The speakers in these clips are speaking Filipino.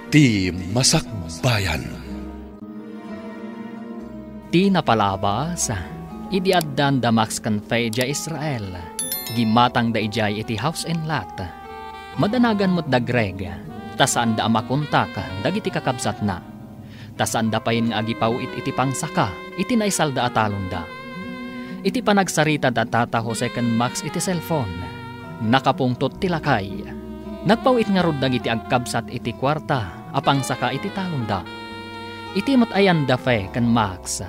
ti Masakbayan. Ti napalabas, idi addan da Max kan Feja Israel, gimatang da ijay iti house and lot. Madanagan mo't da Greg, tasaan da amakuntak, dagiti kakabsat na. Tasaan da payin nga agipaw iti pangsaka, iti naisal da atalon da. Iti panagsarita da tata Jose kan Max iti cellphone, nakapungtot tilakay. Nagpawit nga rod dagiti agkabsat iti kwarta, apangsaka iti talon da. Iti mat ayan da fe kan Max,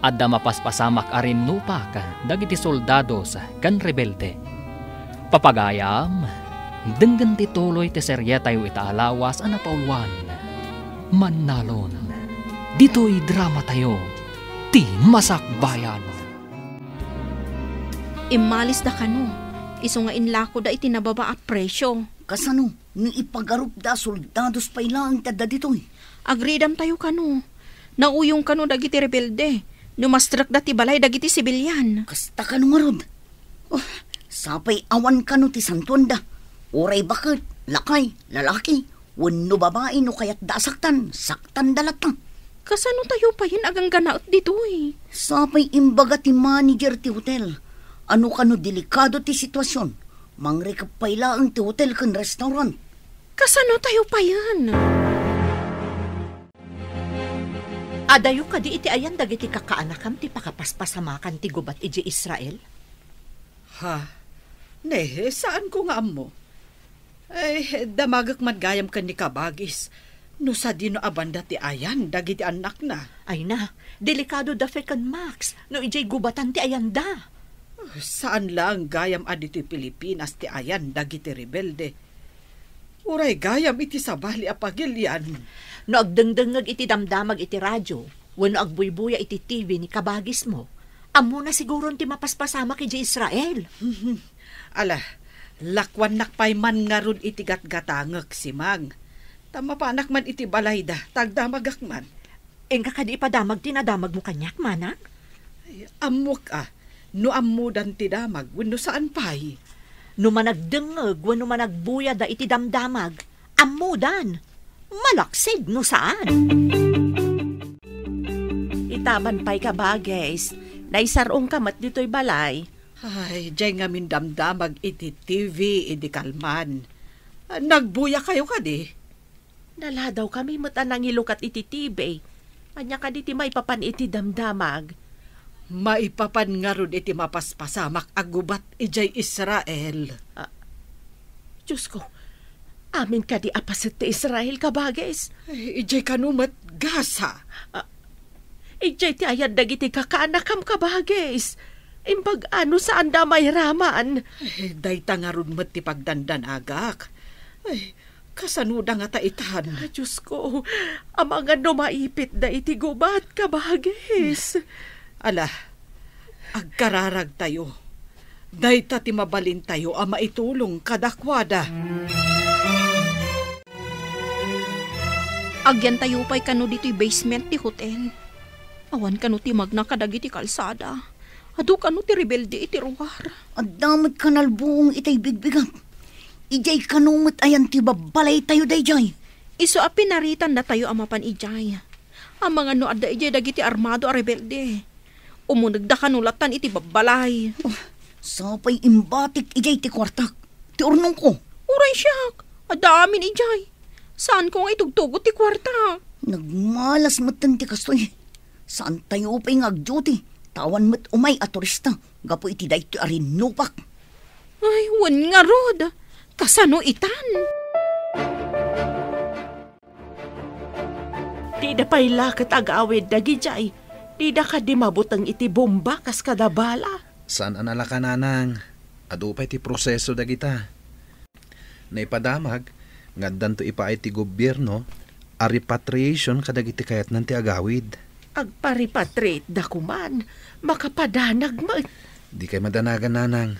adda mapaspasamak arin nupak, dagiti soldados kan rebelde. Papagayam, denggan ti tuloy ti serye tayo itaalawas ana paulwan. Manalon, dito'y drama tayo, ti Masakbayan. Imalis da kano, iso nga inlako da iti nababa at presyo. Kasano, ni ipagarup da soldados pa ilang tada dito'y. Agridam tayo kano, nauyong kano dagiti rebelde, numastrak da ti balay dagiti sibilyan. Kasta kano nga rod. Oh, sapay awan kano ti santuanda. Oray bakit, lakay, lalaki, wano babae no kayat da saktan dalatang. Kasano tayo pa yun agang ganaot dito eh? Sapay imbaga ti manager ti hotel. Ano kano delikado ti sitwasyon. Mangrekap pa ilaan ti hotel kan restaurant. Kasano tayo pa yan? Adayo ka di iti ayan dagiti kakaanakam ti pakapaspasamakan ti gubat iji Israel? Ha? Nehe, saan ko nga mo? Ay, damagak madgayam ka ni kabagis. No sa dino abanda ti ayan, dagiti anak na. Ay na, delikado da fe kan Max, no ijay gubatan ti ayan da. Saan lang gayam adito Pilipinas ti ayan, dagiti rebelde. Uray gayam iti sabali apagilyan. No agdengdengag iti damdamag iti radyo, wano agbuybuya iti TV ni kabagis mo, amo na siguro ti mapaspasama kay Israel. Ala, lakwan nakpay man nga ron iti gatgatangag si Mang. Tama pa anak man iti balayda, tagdamagak man. Engka ka di ipadamag tinadamag mo kanyak, manak? Ay, amok no amudan ti damag, wano saan pay? No managdengag, wano managbuya da iti damdamag, amudan. Malaksid no saan? Itaman pa'y kabagis, naisarong kamat dito'y balay. Ay, dyan nga min damdamag iti TV, iti kalman. Nagbuya kayo ka di? Nala daw kami matanang ilukat iti TV. Anya ka di ti maipapan iti damdamag. Maipapan nga ron iti mapaspasamak agubat ijay Israel. Diyos ko, amin ka di apasit ti Israel kabagis. Ijay kanumat gasa. Ijay ti ayad dagiti kakaanakam kabagis. Imbag ano saan da may raman. Dayta nga ron mat ti pagdandanagak. Ay, kasanuda nga taitan. Diyos ko, amangan no maipit da iti gubat kabagis. Ala, agkararag tayo. Dayta ti mabalin tayo ama itulong kadakwada. Agyan tayo pa'y kano dito'y basement ti hotel. Awan kano ti magna kadagi ti kalsada. Adu kano ti rebelde iti ruwar. Adamot kanal buong itay bigbigan. Ijay kanungot ayan ti babalay tayo dayjay. Iso a pinaritan na tayo amapan ijay. Ang mga no adda ijay dagiti armado a rebelde. Umunag da kanulatan iti babalay. Oh, sapay imbatik ijay ti kwartak. Ti urnong ko. Uray siyak. Adamin ijay. Saan ko nga itugtugot ti kwarta? Nagmalas matan ti kastoy. Saan tayo pa'y ngag-duty? Tawan mat umay at turista. Gapo iti day ti arin nupak. Ay, wan nga rod. Kasano itan? Tida pa'y lakat agawid dagi jay. Tida ka di mabutang iti bomba kas kadabala. Saan anala ka nanang? Adu pa'y ti proseso dagita. Naipadamag, ngaddan to ipaay ti gobyerno, a repatriation kadagiti kayat nan ti agawid. Agparipatrate da kuman, makapadanag mo. Di kay madanagan nanang.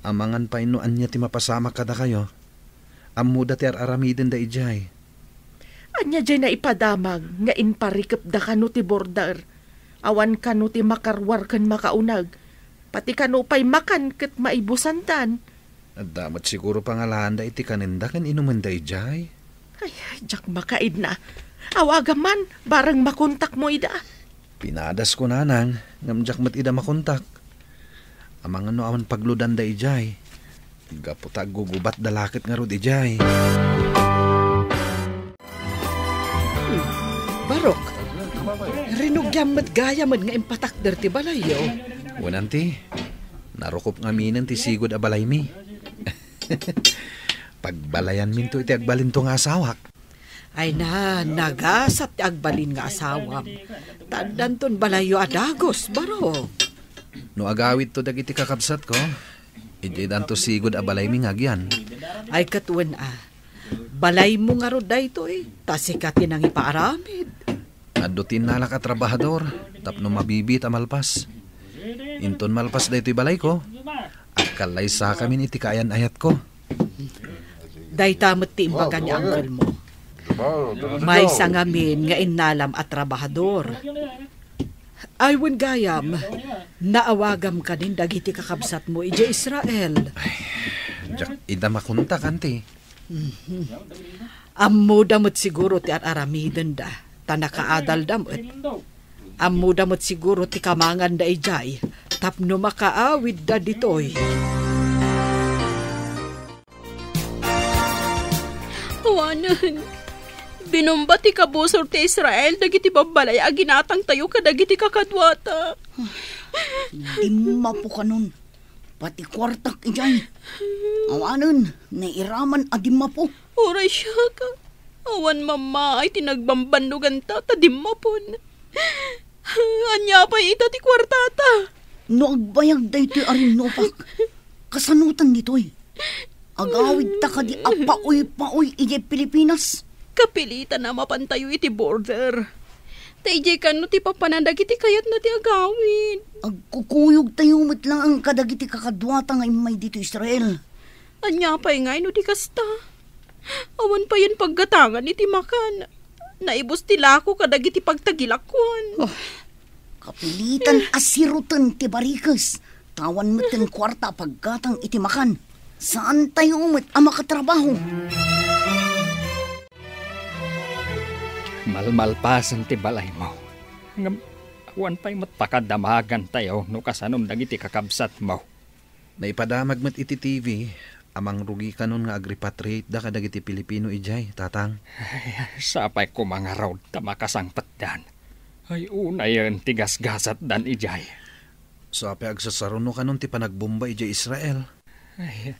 Amangan pa inuan niya ti mapasama kada kayo. Amuda ti aramiden da ijay. Anya dyan na ipadamag nga inparikap da kano ti border. Awan kano ti makarwar kan makaunag. Pati kano pa'y makan kat maibusantan. At damat siguro pangalaan da iti kaninda kan inuman da ijay. Ay, jak makaid na. Awaga man, barang makontak mo ida. Pinadas ko nanang, ngamjak mat ida makontak. Amang ano awan pagludan da ijay. Gaputag gugubat dalakit nga rod ijay. Barok, rinugyamat gayaman nga impatakder ti balayo. Wananti, narukop nga minan ti sigod a balay mi. Pagbalayan min to iti agbalin to nga asawak. Ay na, nagasat ti agbalin nga asawam. Tandan ton balayo adagos, Barok. No agawid to dagiti kakabsat ko, iti dan to sigod a balay mi ngagyan. Ay katuan balay mo nga ro dayto tasikatin ang ipaaramid. Adutin nalak at trabahador, tapno mabibit a malpas. Inton malpas daytoy balay ko, at kalay sa kamin iti kayan ayat ko. Day tamot ti imbaga ni uncle mo. May sangamin nga inalam at trabahador. Aywan gayam, naawagam ka din dagiti kakabsat mo ije Israel. Jak ida makunta kanti. Ammo damot siguro ti aramiden da, tanakaadal damot. Ammo damot siguro ti kamangan da ijay, tapno makaawid da ditoy. Awanan, binomba ti kabusor ti Israel dagiti babalay aginatang tayo kadagiti kakadwata. Di mapo ka nun. Pati kwartak ijay. Awanan, nairaman adim mapo. Oray siya ka. Awan mama ay tinagbambandugan ta, tadimapon. Anya pa ita ti kwartata. No agbayag da ito'y arinopak. Kasanutan dito'y. Agawid ta ka di apaoy-paoy ije Pilipinas. Kapilitan na mapantayo iti border. Taijay ka no ti papanandag iti kayat na ti agawin. Agkukuyog tayo lang ang kadagiti kakadwata nga imay dito Israel. Anya pa'y ngay no ti kasta. Awan pa yan paggatangan iti makan. Naibos ti lako kadagiti pagtagilakwan. Kapilitan asirutan ti barikas. Tawan mo ten kwarta paggatang iti makan. Saan tayo umit ang makatrabaho? Malmalpasan ti balay mo. Ngam, awan pa'y matpakadamagan tayo no kasanom dagiti kakabsat mo. Naipadamag mat iti TV, amang rugi kanon nga agrepatriate da kadagiti Pilipino ijay, tatang. Ay, sapay ko mga raw tamakasangpat dan. Ay una yan tigasgasat dan ijay. Sapay agsasaruno kanon ti panagbomba ijay Israel. Ay,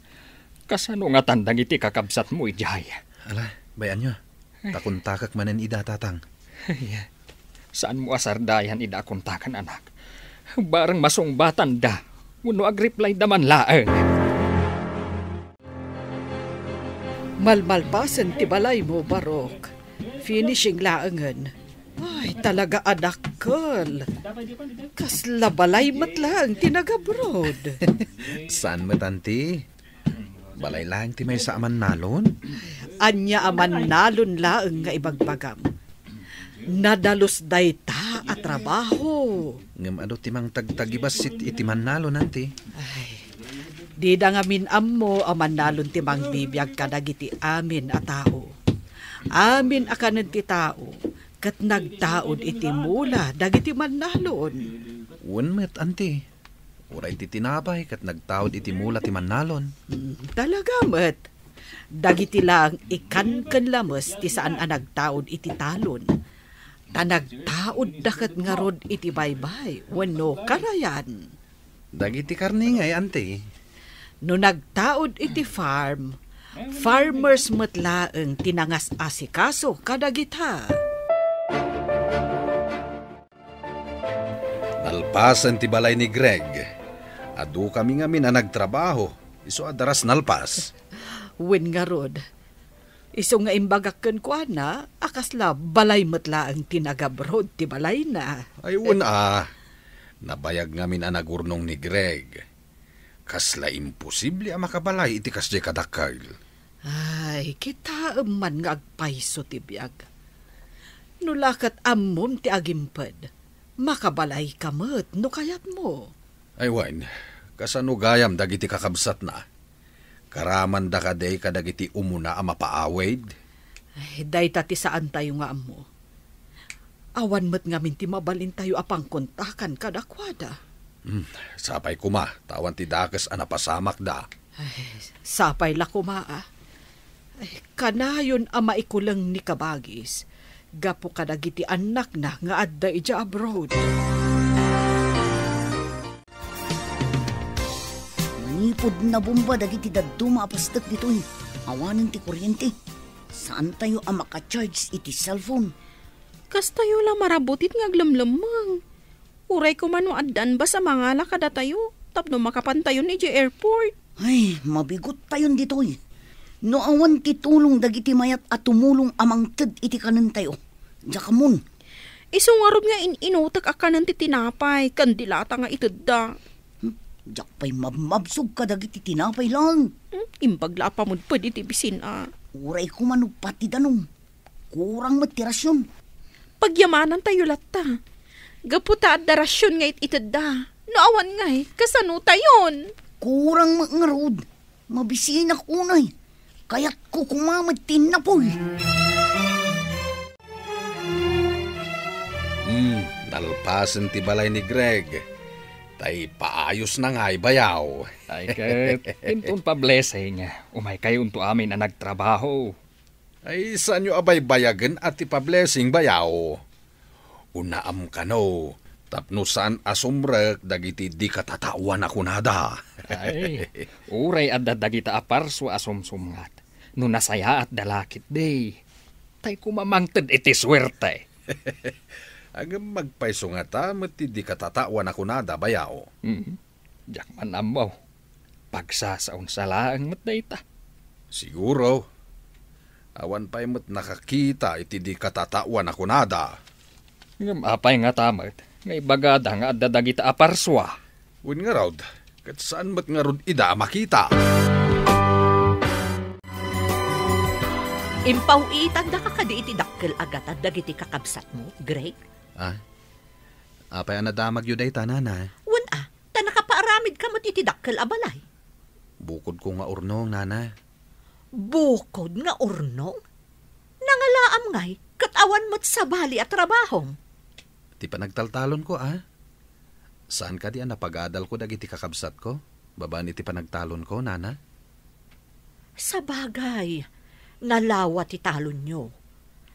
kasano nga tandang iti kakabsat mo ijay. Ala, bayan nyo. Takuntakak manen ida, tatang. Ay, saan mo asardayan ida kuntakan anak? Barang masungbatan da. Uno agreply daman laeng. Malmalpasan ti balay mo, Barok. Finishing laangan. Ay, talaga adakkel. Kasla balay matlang tinagabroad. Saan mo, tanti? Balay lang ti may sa aman nalon? Anya aman nalon laeng nga ibagbagam. Nadalos day ta at trabaho. Ngam ado timang tagtagibas iti man nalon, nanti. Ay, di da nga minammo aman nalon timang bibiyag kadagiti amin a tao. Amin akanan ti tao. Kat nagtaod iti mula dagiti man nalon. Wan met, anti. Uray ti tinapay kat nagtaod iti mula ti man nalon. Talaga met. Dagiti lang ikan lamos ti saan ang nagtaod iti talon. Ta nagtaod dakat nga rod iti baybay. Wano karayan. Dagiti karni ngay, anti. No nagtaod iti farm, farmers matlaeng tinangas asikaso kadagita. Nalpasan ti balay ni Greg. Adu kami nga mina nagtrabaho. Iso adaras nalpas. Wen nga rod. Iso nga imbagakken ko na, akasla balay matla ang tinagabrod ti balay na. Ayun nabayag ngamin ang nagurnong ni Greg. Kasla imposible ang makabalay iti kasjay kadakal. Ay, kita man nga agpaiso ti biyag. Nulakat ammom ti agimped. Makabalay kamet no kayat mo. Ay wan, kasano gayam dagiti kakabsat na. Karaman da kaday kadagiti umuna ang mapaawid. Dayta ti saan tayo nga amo. Awan mo't ngamin ti mabalin tayo apang kontakan kadakwada. Sapay kuma, tawan ti dakes anapasamak da. Sapay la kumaa. Kanayon ama ikulang ni Kabagis. Gapo kadagiti anak na nga adda ija abroad. Manipod na bomba dagiti dadto maapastak ditoy. Awanan ti kuryente. Saan tayo ang makacharge iti cellphone? Kas tayo lang marabutit nga aglamlamang. Uray ko man addan ba sa mga lakada tayo? Tapno makapantayon ni airport. Ay, mabigot tayon ditoy. No awan ti tulong dagiti mayat at tumulong amang ted iti kanan tayo. Diyakamon. Isungarod nga inutak akanan ti tinapay. Kandilata nga itudda. Diyak pa'y mabmabsog ka dagiti tinapay lang. Imbagla pa mo pwede ti bisin Uray ko manong pati danong. Kurang matirasyon. Pagyamanan tayo lata. Gaputa at darasyon nga itidda. Naawan nga kasano tayon. Kurang mangarod. Mabisiin ako unay. Kaya't ko kumamatin na po'y. Nalpasan ti balay ni Greg. Tay paayos na nga'y bayaw. Ay ket, intun pa blessing. Umay kayo unto amin na nagtrabaho. Ay saan nyo abay bayagan at ipa-blessing bayaw? Unaam ka no. Tapno saan asumrek dagiti di katatawan ako nada. Ay, uray at dadagita aparso asumsumngat. No nasaya at dalakit day. Tay kumamangted iti swerte. Agam magpaiso nga ta, mati di katatawan ako nada bayaw. Diyak man amaw. Pagsasaon sa laang matday ta. Siguro. Awan pa'y mat nakakita iti di katatawan ako nada. Apay nga tamat. Ngay bagada nga at dadagita aparswa. Win nga raw, kat saan mat nga rod ida makita? Impawitan da ka kadi iti dakkel agat at dagiti kakabsat mo, Greg? Apay anadamag yun day tanana. Ta nakapaaramid ka mo iti dakkel abalay. Bukod ko nga urnong, nana. Bukod nga urnong? Nangalaam ngay, katawan mo't sabali at trabahong. Ti panagtaltalon ko, Saan ka di napag-adal ko dagiti kakabsat ko? Babaan iti panagtalon ko, nana? Sa bagay, nalawa ti talon nyo.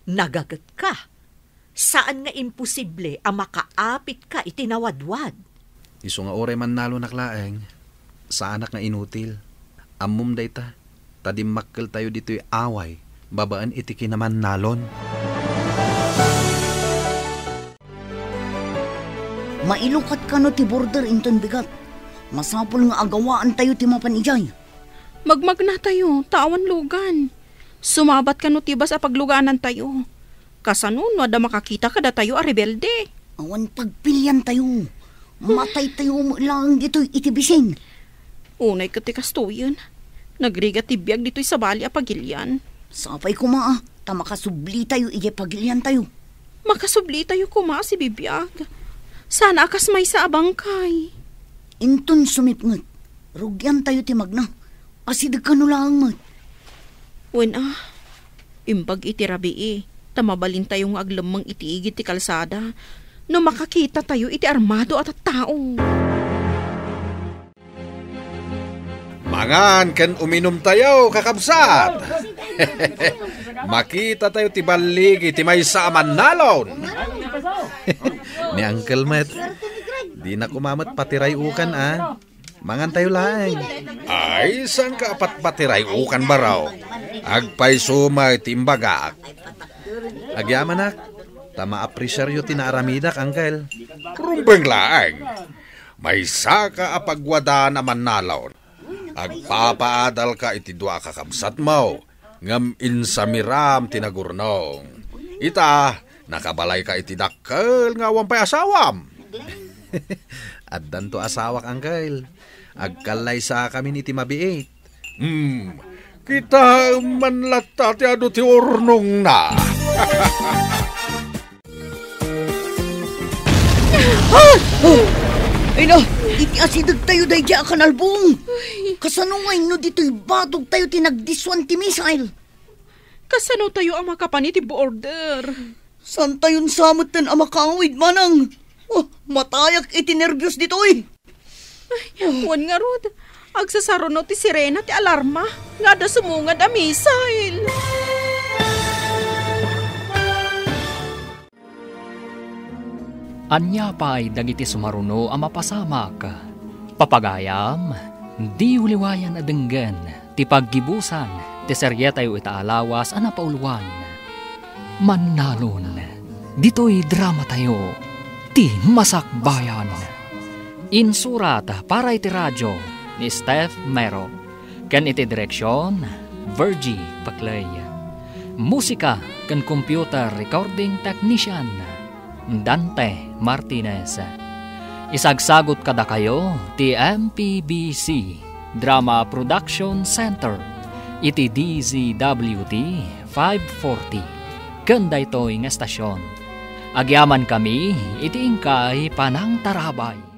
Nagagat ka. Saan nga imposible ang makaapit ka itinawadwad? Iso nga oray man nalo naklaeng. Sa anak nga inutil. Amum dayta. Tadimakkel tayo dito'y away. Babaan iti kinaman nalon. Mailukat ka no ti border inton bigat. Masapol nga agawaan tayo ti mapanijay. Magmagna tayo, tawan lugan. Sumabat ka no tibas a pagluganan tayo. Kasano no ada makakita kada tayo a rebelde. Awan pagpilyan tayo. Matay tayo mo lang dito'y itibising. Unay katikas to yun. Nagriga tibiyag dito'y sa bali a pagilyan. Sapay kuma ta makasubli tayo ije pagilyan tayo. Makasubli tayo kuma si bibiyag. Sana akas may sa abangkay. Inton sumipngot. Rugyan tayo ti magna. Asidag ka no lang mat. Wen imbag iti rabii. Tamabalin tayo nga aglamang itiigit ti kalsada. No makakita tayo iti armado at tao. Mangan ken uminom tayo, kakabsat. Makita tayo ti baligi ti may saaman nalon. Ni Uncle Matt, di na kumamat patiray ukan Mangan tayo lang. Ay, saan ka apat patiray ukan baraw? Agpay sumay timbagak. Agyaman nak, tama apresyaryo tinaaramidak, Uncle. Rumbeng laang. May saka apagwada naman nalon. Agpapaadal ka iti dua kakabsat mo. Ngam insamiram tinagurnong. Ita, nakabalay ka iti dakkel nga wampay asawam. Addan to asawak, Uncle. Agkalay sa kami iti mabiit. Kita manlata ti ado ti urnong na. Ay na, iti asidag tayo dahi di akanalbong. Kasano ngay no dito'y batog tayo tinagdiswan ti misail. Kasano tayo ang makapaniti border? San tayon samot tan ang makawid, manang? Oh, matayak iti nervyos dito eh. Wan nga rod, agsasaro no ti sirena ti alarma, nga da sumungad a missile. Anya pa'y dagiti sumaruno ang mapasamak. Papagayam, di uliwayan adenggan, ti paggibusan, ti seryetayo itaalawas ang napauluan. Manalon, dito'y drama tayo, ti masakbayan. Insurat para iti radyo ni Steph Mero, ken iti direksyon, Virgie Paclay. Musika ken computer recording technician, Dante Martinez. Isagsagot kada kayo ti MPBC Drama Production Center iti DZWT 540 kanda ito'y nga estasyon. Agyaman kami iti ingkay panang tarabay.